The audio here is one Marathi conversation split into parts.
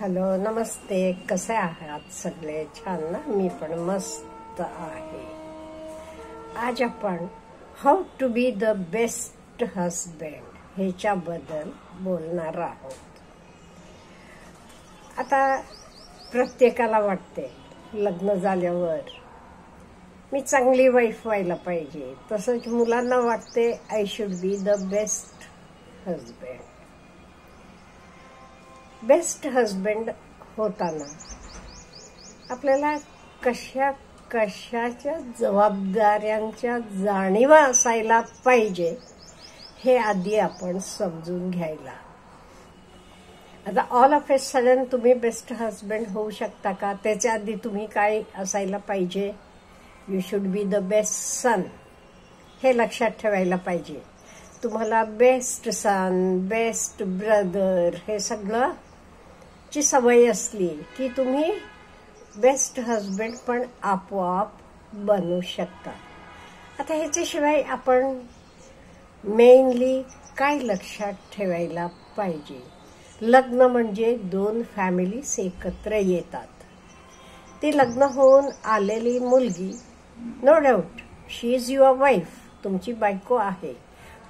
हॅलो, नमस्ते. कसे आहात सगळे? छान ना? मी पण मस्त आहे. आज आपण how to be the best husband ह्याच्याबद्दल बोलणार आहोत. आता प्रत्येकाला वाटते लग्न झाल्यावर मी चांगली वाईफ व्हायला पाहिजे. तसंच मुलांना वाटते I should be the best husband. Best husband होताना आपल्याला कशाच्या जबाबदाऱ्यांच्या जाणीवा असायला पाहिजे हे आधी आपण समजून घ्यायला. आता ऑल ऑफ ए सडन तुम्ही बेस्ट हजबंड होऊ शकता का? त्याच्या आधी तुम्ही काय असायला पाहिजे? You should be the best सन. हे लक्षात ठेवायला पाहिजे. तुम्हाला बेस्ट सन, बेस्ट ब्रदर हे सगळं ची सवय असली की तुम्ही बेस्ट हजबंड पण आपोआप बनू शकता. आता ह्याच्याशिवाय आपण मेनली काय लक्षात ठेवायला पाहिजे? लग्न म्हणजे दोन फॅमिलीज एकत्र येतात. ती लग्न होऊन आलेली मुलगी, no doubt she is your wife, तुमची बायको आहे,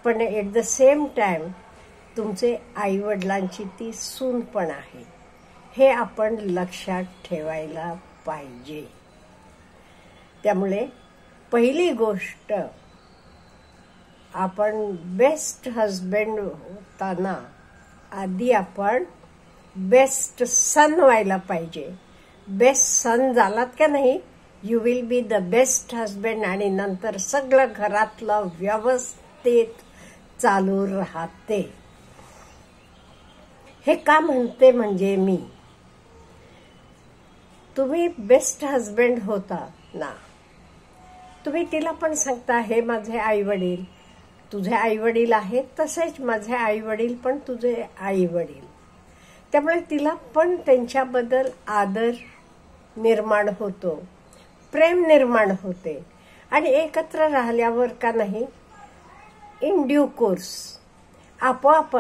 पण एट द सेम टाइम तुमचे आई वडिलांची ती सून पण आहे. हे आपण लक्षात ठेवायला पाहिजे. त्यामुळे पहिली गोष्ट, आपण बेस्ट हजबंड होताना आधी आपण बेस्ट सन व्हायला पाहिजे. बेस्ट सन झालात का नाही, you will be the best husband आणि नंतर सगळं घरातलं व्यवस्थित चालू राहते. हे का म्हणते म्हणजे मी, तुम्ही बेस्ट हजबंड होता ना, तुम्ही तिला पण सांगता हे माझे आई वडील, तुझे आई वडील आहेत, तसेच माझे आई वडील पण तुझे आई वडील. त्यामुळे तिला पण त्यांच्याबद्दल आदर निर्माण होतो, प्रेम निर्माण होते. आणि एकत्र राहिल्यावर का नाही, इन ड्यू कोर्स आपोआप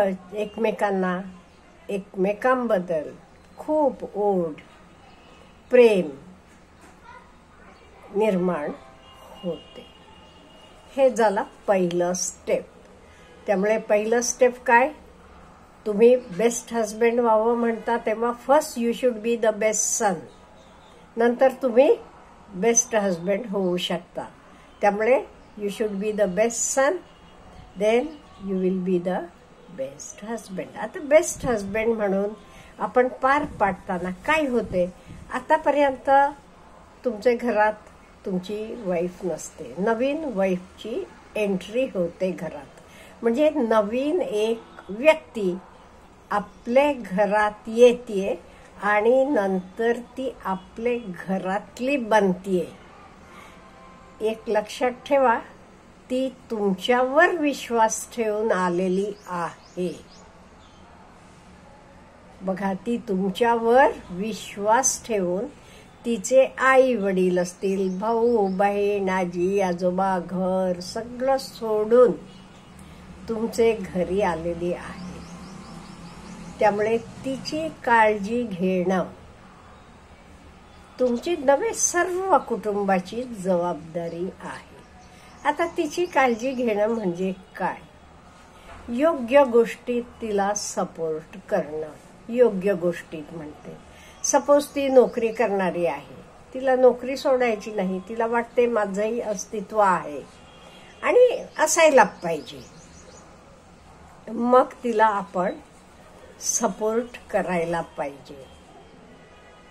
एकमेकांबद्दल खूप ओढ, प्रेम निर्माण होते. हे झालं पहिलं स्टेप. त्यामुळे पहिलं स्टेप काय, तुम्ही बेस्ट हजबंड व्हावं म्हणता तेव्हा first you should be the best son. नंतर तुम्ही बेस्ट हजबंड होऊ शकता. त्यामुळे you should be the best son, then you will be the best husband. आता बेस्ट हजबंड म्हणून आपण पार पाडताना काय होते, आतापर्यंत तुमच्या घरात तुमची वाईफ नसते, नवीन वाईफची एंट्री होते घरात. म्हणजे नवीन एक व्यक्ती आपल्या घरात येते आणि नंतर ती आपल्या घरातली बनतीये. एक लक्षात ठेवा, ती तुमच्यावर विश्वास ठेवून आलेली आहे. बघा, ती तुमच्यावर विश्वास ठेवून तिचे आई वडील असतील, भाऊ बहीण, आजी आजोबा, घर सगळं सोडून तुमचे घरी आलेली आहे. त्यामुळे तिची काळजी घेणं तुमची नव्हे, सर्व कुटुंबाची जबाबदारी आहे. आता तिची काळजी घेणं म्हणजे काय, योग्य गोष्टीत तिला सपोर्ट करणं. योग्य गोष्टीत म्हणते, सपोज ती नोकरी करणारी आहे, तिला नोकरी सोडायची नाही. तिला वाटते माझंही अस्तित्व आहे आणि असायला पाहिजे, मग तिला आपण सपोर्ट करायला पाहिजे.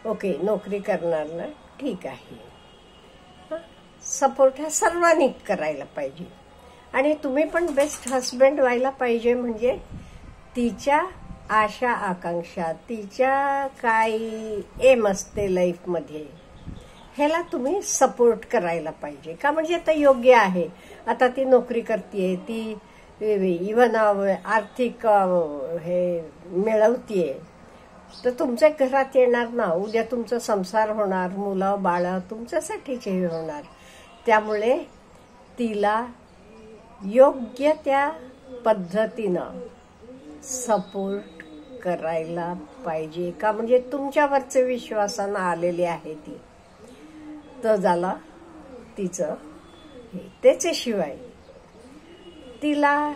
ओके, नोकरी करणार ना, ठीक आहे, सपोर्ट हा सर्वांनी करायला पाहिजे. आणि तुम्ही पण बेस्ट हजबंड व्हायला पाहिजे. म्हणजे तिच्या आशा आकांक्षा, तिच्या काही एम असते लाईफमध्ये, ह्याला तुम्ही सपोर्ट करायला पाहिजे. का म्हणजे आता योग्य आहे, आता ती नोकरी करते, ती इव्हन आर्थिक हे मिळवतीये, तर तुमच्या घरात येणार ना, उद्या तुमचा संसार होणार, मुलं बाळं तुमच्यासाठीच हे होणार. त्यामुळे तिला योग्य त्या पद्धतीनं सपोर्ट करायला पाहिजे का, म्हणजे तुमच्यावरचे विश्वासानं आलेली आहे ती. तर झालं तिचं हे. त्याच्याशिवाय तिला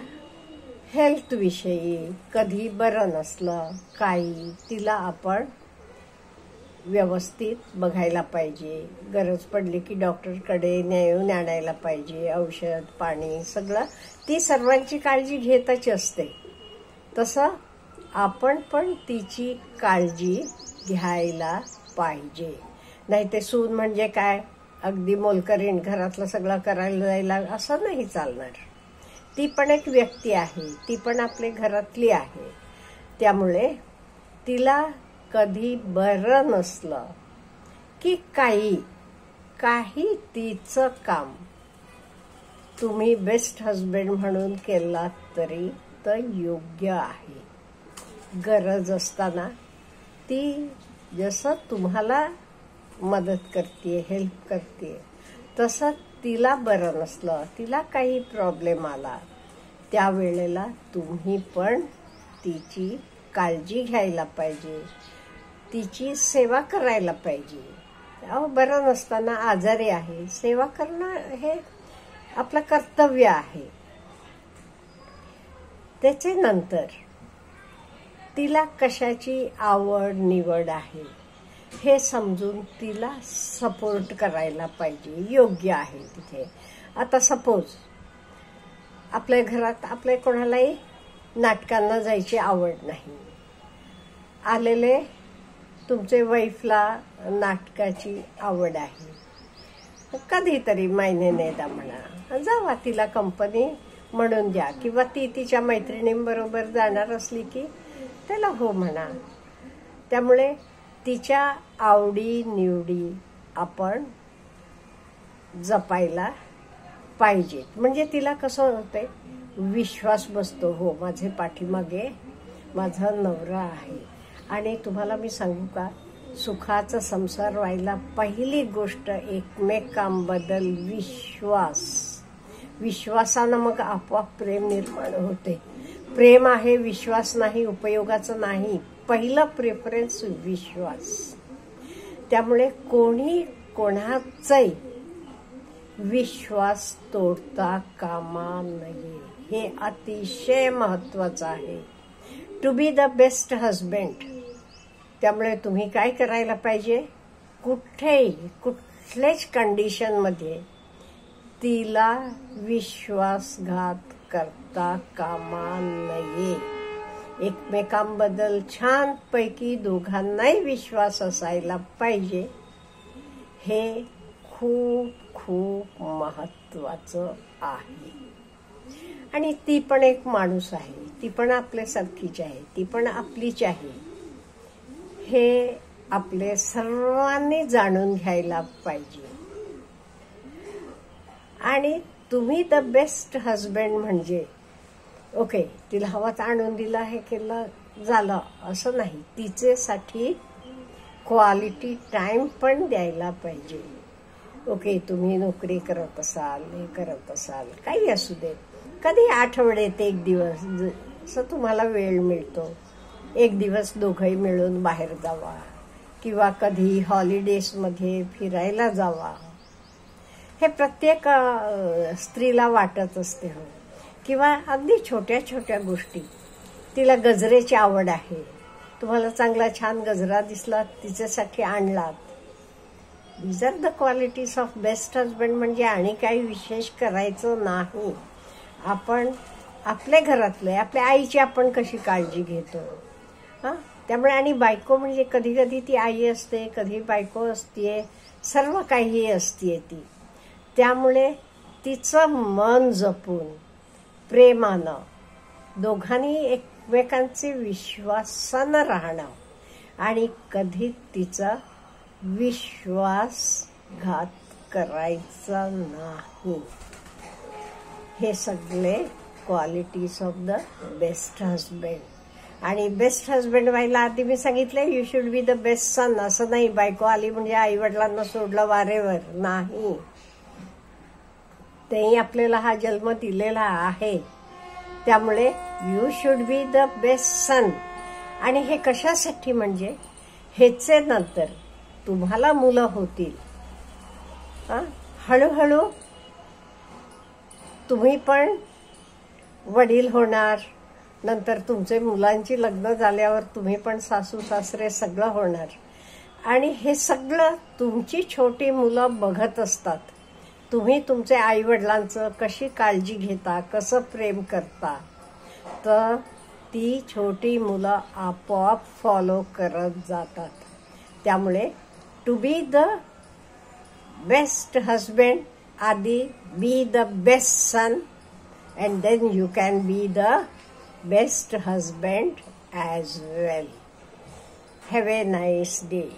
हेल्थ विषयी कधी बरं नसलं काही, तिला आपण व्यवस्थित बघायला पाहिजे. गरज पडली की डॉक्टरकडे नेऊन आणायला पाहिजे. औषध पाणी सगळं ती सर्वांची काळजी घेतच असते. तसं आपण पण तिची काळजी घ्यायला पाहिजे. नाही ते सून म्हणजे काय अगदी मोलकरीण घरातलं सगळं करायला जायला असं नाही चालणार. ती पण एक व्यक्ती आहे, ती पण आपल्या घरातली आहे. त्यामुळे तिला कधी बरं नसलं की काही तिचं काम तुम्ही बेस्ट हजबंड म्हणून केलात तरी तर योग्य आहे. गरज असताना ती जसं तुम्हाला मदत करते, हेल्प करते, तसं तिला बरं नसलं, तिला काही प्रॉब्लेम आला, त्यावेळेला तुम्ही पण तिची काळजी घ्यायला पाहिजे, तिची सेवा करायला पाहिजे. बरं नसताना आजारी आहे, सेवा करणं हे आपलं कर्तव्य आहे. त्याचे नंतर तिला कशाची आवड निवड आहे हे समजून तिला सपोर्ट करायला पाहिजे. योग्य आहे तिथे. आता सपोज आपल्या घरात आपल्या कोणालाही नाटकांना जायची आवड नाही, आलेले तुमचे वाईफला नाटकाची आवड आहे, कधीतरी महिन्याने म्हणा जावा, तिला कंपनी म्हणून द्या, किंवा ती तिच्या मैत्रिणींबरोबर जाणार असली की त्याला हो म्हणा. त्यामुळे तिच्या आवडी निवडी आपण जपायला पाहिजेत. म्हणजे तिला कसं होतंय, विश्वास बसतो, हो माझे पाठीमागे माझा नवरा आहे. आणि तुम्हाला मी सांगू का, सुखाचा संसार व्हायला पहिली गोष्ट एकमेकांबद्दल विश्वास. विश्वासानं मग आपोआप प्रेम निर्माण होते. प्रेम आहे, विश्वास नाही, उपयोगाचं नाही. पहिलं प्रेफरन्स विश्वास. त्यामुळे कोणी कोणाचाही विश्वास तोडता कामा नये, हे अतिशय महत्वाचं आहे. To be the best husband. त्यामुळे तुम्ही काय करायला पाहिजे, कुठल्याच कंडिशनमध्ये तिला विश्वासघात करता कामा नये. एकमेकांबद्दल छानपैकी दोघांनाही विश्वास असायला पाहिजे. हे खूप खूप महत्वाचं आहे. आणि ती पण एक माणूस आहे, ती पण आपल्यासारखीच आहे, ती पण आपलीच आहे. हे आपले सर्वांनी जाणून घ्यायला पाहिजे. आणि तुम्ही द बेस्ट हजबंड म्हणजे ओके तिला हवाच आणून दिला, हे केलं झालं असं नाही. तिच्यासाठी क्वालिटी टाइम पण द्यायला पाहिजे. ओके तुम्ही नोकरी करत असाल, हे करत असाल, काही असू दे, कधी आठवड्यात एक दिवस जसं तुम्हाला वेळ मिळतो, एक दिवस दोघंही मिळून बाहेर जावा, किंवा कधी हॉलिडेजमध्ये फिरायला जावा. हे प्रत्येक स्त्रीला वाटत असते. हो, किंवा अगदी छोट्या छोट्या गोष्टी. तिला गजऱ्याची आवड आहे, तुम्हाला चांगला छान गजरा दिसला, तिच्यासाठी आणलात. These are the qualities of best husband. म्हणजे आणि काही विशेष करायचं नाही. आपण आपल्या घरातले, आपल्या आईची आपण कशी काळजी घेतो, त्यामुळे. आणि बायको म्हणजे कधी कधी ती आई असते, कधी बायको असते, सर्व काही असते ती. त्यामुळे तिचं मन जपून प्रेमानं दोघांनी एकमेकांचे विश्वासानं राहणं आणि कधी तिचा विश्वासघात करायचा नाही. हे सगळे qualities of the best husband. आणि बेस्ट हजबंड व्हायला आधी मी सांगितलं you should be the best सन. असं नाही बायको आली म्हणजे आई वडिलांना सोडलं वारेवर, नाही. तेही आपल्याला हा जन्म दिलेला आहे. त्यामुळे you should be the best सन. आणि हे कशासाठी म्हणजे ह्याचे नंतर तुम्हाला मुलं होतील, हळूहळू तुम्ही पण वडील होणार, नंतर तुमचे मुलांची लग्न झाल्यावर तुम्ही पण सासू सासरे सगळं होणार. आणि हे सगळं तुमची छोटी मुलं बघत असतात. तुम्ही तुमच्या आईवडिलांचं कशी काळजी घेता, कसं प्रेम करता, तर ती छोटी मुलं आपोआप फॉलो करत जातात. त्यामुळे to be the best husband, आधी be the best son, and then you can be the best husband as well. Have a nice day.